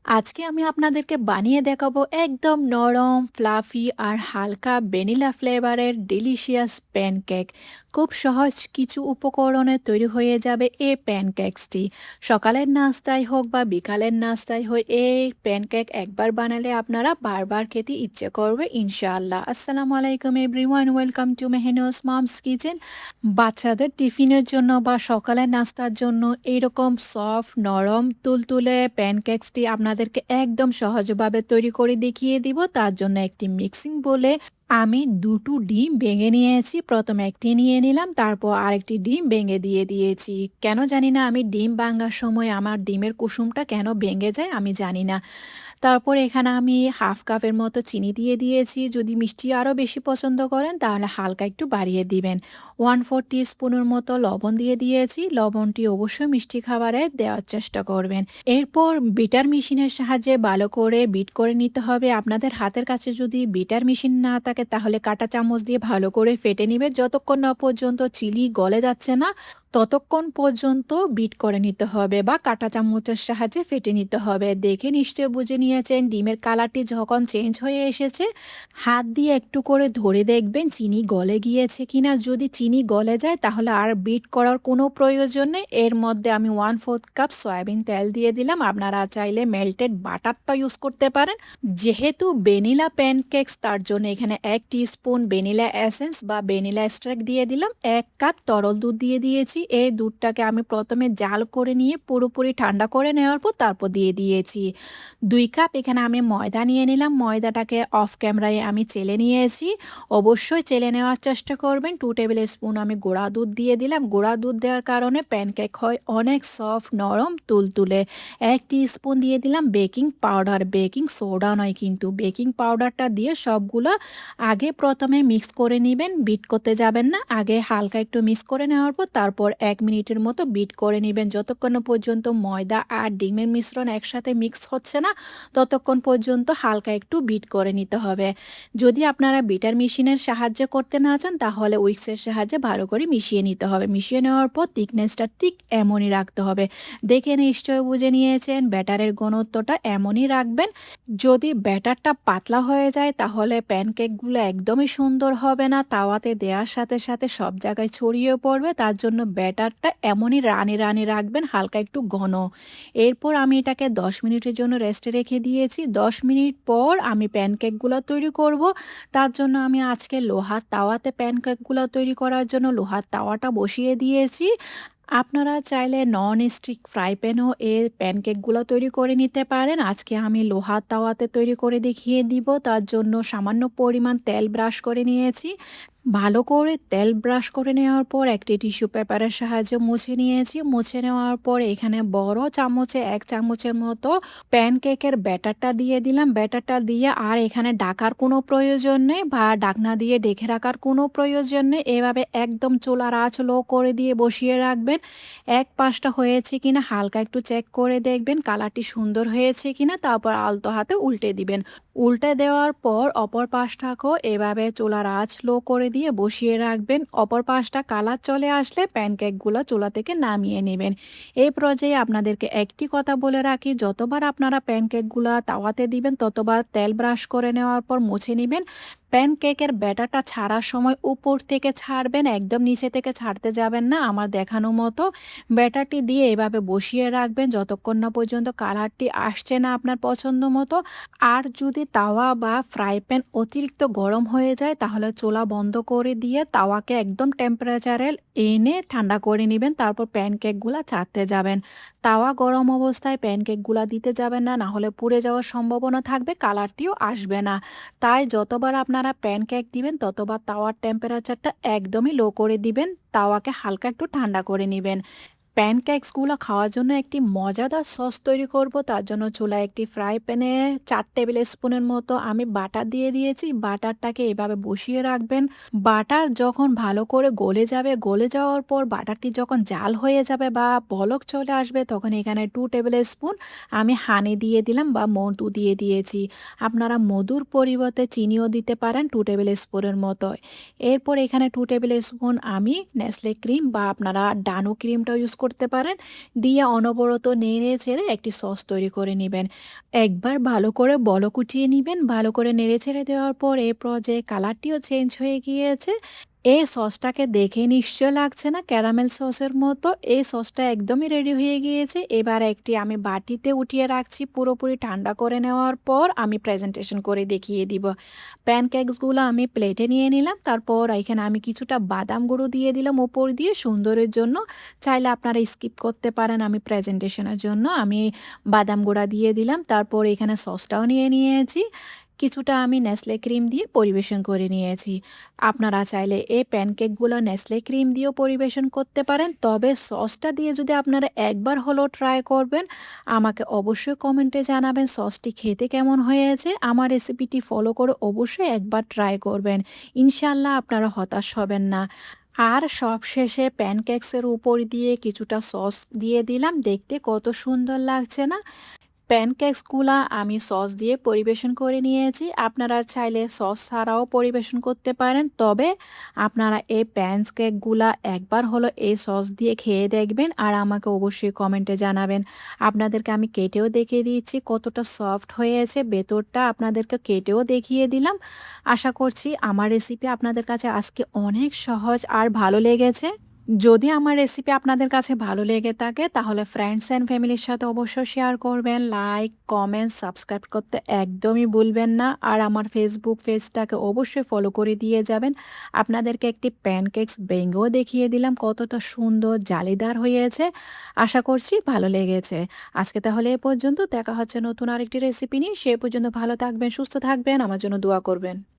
আজকে আমি আপনাদেরকে বানিয়ে দেখাবো একদম নরম, ফ্লাফি আর হালকা ভ্যানিলা ফ্লেভারের ডিলিশিয়াস প্যানকেক। খুব সহজ কিছু উপকরণে তৈরি হয়ে যাবে এই প্যানকেকসটি। সকালের নাস্তায় হোক বা বিকালের নাস্তায় হোক, এই প্যানকেক একবার বানালে আপনারা বারবার খেতে ইচ্ছে করবে ইনশাআল্লাহ। আসসালামু আলাইকুম everyone, welcome to Mehnus mom's kitchen. বাচ্চাদের টিফিনের জন্য বা সকালের নাস্তার জন্য এইরকম সফট নরম তুলতুলে প্যানকেকসটি আপনাদেরকে একদম সহজভাবে তৈরি করে দেখিয়ে দিব। তার জন্য একটি মিক্সিং বলে আমি দুটো ডিম ভেঙে নিয়েছি। প্রথমে একটি নিয়ে নিলাম, তারপর আরেকটি ডিম ভেঙে দিয়ে দিয়েছি। কেন জানি না, আমি ডিম ভাঙার সময় আমার ডিমের কুসুমটা কেন ভেঙে যায় আমি জানি না। তারপর এখানে আমি হাফ কাপের মতো চিনি দিয়ে দিয়েছি। যদি মিষ্টি আরও বেশি পছন্দ করেন তাহলে হালকা একটু বাড়িয়ে দিবেন। 1/4 টিস্পুনের মতো লবণ দিয়ে দিয়েছি। লবণটি অবশ্যই মিষ্টি খাবারে দেওয়ার চেষ্টা করবেন। এরপর বিটার মেশিনের সাহায্যে ভালো করে বিট করে নিতে হবে। আপনাদের হাতের কাছে যদি বিটার মেশিন না থাকে তাহলে কাঁটা চামচ দিয়ে ভালো করে ফেটে নিবে। যতক্ষণ না পর্যন্ত চিলি গলে যাচ্ছে না ততক্ষণ পর্যন্ত বিট করে নিতে হবে বা কাঁটা চামচের সাহায্যে ফেটে নিতে হবে। দেখে নিশ্চয় বুঝে নিয়েছেন ডিমের কালারটি যখন চেঞ্জ হয়ে এসেছে, হাত দিয়ে একটু করে ধরে দেখবেন চিনি গলে গিয়েছে কিনা। যদি চিনি গলে যায় তাহলে আর বিট করার কোনো প্রয়োজন নেই। এর মধ্যে আমি 1/4 কাপ সয়াবিন তেল দিয়ে দিলাম। আপনারা চাইলে মেল্টেড বাটারটা ইউজ করতে পারেন। যেহেতু ভ্যানিলা প্যানকেকস তার জন্য এখানে 1 টিস্পুন ভ্যানিলা এসেন্স বা ভ্যানিলা এক্সট্রাক্ট দিয়ে দিলাম। 1 কাপ তরল দুধ দিয়ে দিয়েছি। এই দুধটাকে আমি প্রথমে জাল করে নিয়ে পুরোপুরি ঠান্ডা করে নেওয়ার পর তারপর দিয়ে দিয়েছি। 2 কাপ এখানে আমি ময়দা নিয়ে নিলাম। ময়দাটাকে অফ ক্যামেরায় আমি চেলে নিয়েছি। অবশ্যই চেলে নেওয়ার চেষ্টা করবেন। 2 টেবিল স্পুন আমি গুঁড়া দুধ দিয়ে দিলাম। গুঁড়া দুধ দেওয়ার কারণে প্যানকেক হয় অনেক সফট নরম তুলতুলে। 1 স্পুন দিয়ে দিলাম বেকিং পাউডার, বেকিং সোডা নয় কিন্তু। বেকিং পাউডারটা দিয়ে সবগুলো আগে প্রথমে মিক্স করে নেবেন, বিট করতে যাবেন না। আগে হালকা একটু মিক্স করে নেওয়ার পর তারপর 1 মিনিটের মতো বিট করে নেবেন। যতক্ষণ না পর্যন্ত ময়দা আর ডিমের মিশ্রণ একসাথে মিক্স হচ্ছে না ততক্ষণ পর্যন্ত হালকা একটু বিট করে নিতে হবে। যদি আপনারা বিটার মেশিনের সাহায্যে করতে না চান তাহলে উইক্সের সাহায্যে ভালো করে মিশিয়ে নিতে হবে। মিশিয়ে নেওয়ার পর থিকনেসটা ঠিক এমনই রাখতে হবে। দেখে নিশ্চয় বুঝে নিয়েছেন ব্যাটারের ঘনত্বটা এমনই রাখবেন। যদি ব্যাটারটা পাতলা হয়ে যায় তাহলে প্যানকেকগুলো একদমই সুন্দর হবে না, তাওয়াতে দেওয়ার সাথে সাথে সব জায়গায় ছড়িয়ে পড়বে। তার জন্য ব্যাটারটা এমনই রানি রানি রাখবেন, হালকা একটু ঘন। এরপর আমি এটাকে 10 মিনিটের জন্য রেস্টে রেখে দিয়েছি। 10 মিনিট পর আমি প্যানকেকগুলো তৈরি করব। তার জন্য আমি আজকে লোহার তাওয়াতে প্যানকেকগুলো তৈরি করার জন্য লোহার তাওয়াটা বসিয়ে দিয়েছি। আপনারা চাইলে নন স্টিক ফ্রাই প্যানও এর প্যানকেকগুলো তৈরি করে নিতে পারেন। আজকে আমি লোহার তাওয়াতে তৈরি করে দেখিয়ে দিব। তার জন্য সামান্য পরিমাণ তেল ব্রাশ করে নিয়েছি। ভালো করে তেল ব্রাশ করে নেওয়ার পর একটি টিস্যু পেপারের সাহায্যে মুছে নিয়েছি। মুছে নেওয়ার পর এখানে বড় চামচে 1 চামচের মতো প্যানকেকের ব্যাটারটা দিয়ে দিলাম। ব্যাটারটা দিয়ে আর এখানে ঢাকার কোনো প্রয়োজন নেই বা ঢাকনা দিয়ে ঢেকে রাখার কোনো প্রয়োজন নেই। এভাবে একদম চুলার আঁচ লো করে দিয়ে বসিয়ে রাখবেন। এক পাশটা হয়েছে কিনা হালকা একটু চেক করে দেখবেন, কালারটি সুন্দর হয়েছে কিনা। তারপর আলতো হাতে উল্টে দিবেন। উল্টে দেওয়ার পর অপর পাশটাকেও এভাবে চুলার আঁচ লো করে দিয়ে বসিয়ে রাখবেন। অপর পাশটা কালার চলে আসলে প্যানকেকগুলো চুলা থেকে নামিয়ে নেবেন। এই পর্যায়ে আপনাদেরকে একটি কথা বলে রাখি, যতবার আপনারা প্যানকেকগুলো তাওয়াতে দিবেন ততবার তেল ব্রাশ করে নেওয়ার পর মুছে নেবেন। প্যানকেকের ব্যাটারটা ছাড়ার সময় উপর থেকে ছাড়বেন, একদম নিচে থেকে ছাড়তে যাবেন না। আমার দেখানো মতো ব্যাটারটি দিয়ে এভাবে বসিয়ে রাখবেন যতক্ষণ না পর্যন্ত কালারটি আসছে না আপনার পছন্দ মতো। আর যদি তাওয়া বা ফ্রাই প্যান অতিরিক্ত গরম হয়ে যায় তাহলে চুলা বন্ধ করে দিয়ে তাওয়াকে একদম টেম্পারেচারে এনে ঠান্ডা করে নেবেন। তারপর প্যানকেকগুলো ছাড়তে যাবেন। তাওয়া গরম অবস্থায় প্যানকেকগুলো দিতে যাবেন না, না হলে পুড়ে যাওয়ার সম্ভাবনা থাকবে, কালারটিও আসবে না। তাই যতবার আপনারা প্যানকেক দিবেন ততবার তাওয়ার টেম্পারেচারটা একদমই লো করে দিবেন। তাওয়াকে হালকা একটু ঠান্ডা করে নেবেন। প্যানকেকসগুলো খাওয়ার জন্য একটি মজাদার সস তৈরি করব। তার জন্য চুলায় একটি ফ্রাই প্যানে 4 টেবিল স্পুনের মতো আমি বাটার দিয়ে দিয়েছি। বাটারটাকে এভাবে বসিয়ে রাখবেন। বাটার যখন ভালো করে গলে যাবে, গলে যাওয়ার পর বাটারটি যখন জাল হয়ে যাবে বা বলক চলে আসবে তখন এখানে 2 টেবিল স্পুন আমি হানি দিয়ে দিলাম বা মধু দিয়ে দিয়েছি। আপনারা মধুর পরিবর্তে চিনিও দিতে পারেন 2 টেবিল স্পুনের মতো। এরপর এখানে 2 টেবিল স্পুন আমি নেসলে ক্রিম বা আপনারা ডানো ক্রিমটাও ইউজ করতে করতে পারেন। দিয়ে অনবরত নেড়ে চেড়ে একটি সস তৈরি করে নেবেন। একবার ভালো করে বলক উঠিয়ে নিবেন। ভালো করে নেড়ে ছেড়ে দেওয়ার পর এই পর্যায়ে কালারটিও চেঞ্জ হয়ে গিয়েছে। এই সসটাকে দেখে নিশ্চয় লাগছে না ক্যারামেল সসের মতো। এই সসটা একদমই রেডি হয়ে গিয়েছে। এবার একটি আমি বাটিতে উঠিয়ে রাখছি। পুরোপুরি ঠান্ডা করে নেওয়ার পর আমি প্রেজেন্টেশন করে দেখিয়ে দিব। প্যানকেকসগুলো আমি প্লেটে নিয়ে নিলাম। তারপর এখানে আমি কিছুটা বাদাম গুঁড়ো দিয়ে দিলাম উপর দিয়ে সুন্দরের জন্য। চাইলে আপনারা স্কিপ করতে পারেন। আমি প্রেজেন্টেশনের জন্য আমি বাদাম গুঁড়া দিয়ে দিলাম। তারপর এখানে সসটাও নিয়ে নিয়েছি। কিছুটা আমি নেসলে ক্রিম দিয়ে পরিবেশন করে নিয়েছি। আপনারা চাইলে এই প্যানকেকগুলো নেসলে ক্রিম দিয়েও পরিবেশন করতে পারেন। তবে সসটা দিয়ে যদি আপনারা একবার হলেও ট্রাই করবেন, আমাকে অবশ্যই কমেন্টে জানাবেন সসটি খেতে কেমন হয়েছে। আমার রেসিপিটি ফলো করে অবশ্যই একবার ট্রাই করবেন। ইনশাল্লাহ আপনারা হতাশ হবেন না। আর সবশেষে প্যানকেকসের উপর দিয়ে কিছুটা সস দিয়ে দিলাম। দেখতে কত সুন্দর লাগছে না? প্যানকেকসগুলা আমি সস দিয়ে পরিবেশন করে নিয়েছি। আপনারা চাইলে সস ছাড়াও পরিবেশন করতে পারেন। তবে আপনারা এই প্যানকেকগুলা একবার হলো এই সস দিয়ে খেয়ে দেখবেন আর আমাকে অবশ্যই কমেন্টে জানাবেন। আপনাদেরকে আমি কেটেও দেখিয়ে দিচ্ছি কতটা সফট হয়েছে ভেতরটা, আপনাদেরকে কেটেও দেখিয়ে দিলাম। আশা করছি আমার রেসিপি আপনাদের কাছে আজকে অনেক সহজ আর ভালো লেগেছে। যদি আমার রেসিপি আপনাদের কাছে ভালো লেগে থাকে তাহলে ফ্রেন্ডস অ্যান্ড ফ্যামিলির সাথে অবশ্যই শেয়ার করবেন। লাইক, কমেন্ট, সাবস্ক্রাইব করতে একদমই ভুলবেন না। আর আমার ফেসবুক পেজটাকে অবশ্যই ফলো করে দিয়ে যাবেন। আপনাদেরকে একটি প্যানকেকস ভেঙেও দেখিয়ে দিলাম কতটা সুন্দর জালিদার হয়েছে। আশা করছি ভালো লেগেছে। আজকে তাহলে এ পর্যন্ত। দেখা হচ্ছে নতুন আরেকটি রেসিপি নিয়ে। সে পর্যন্ত ভালো থাকবেন, সুস্থ থাকবেন, আমার জন্য দোয়া করবেন।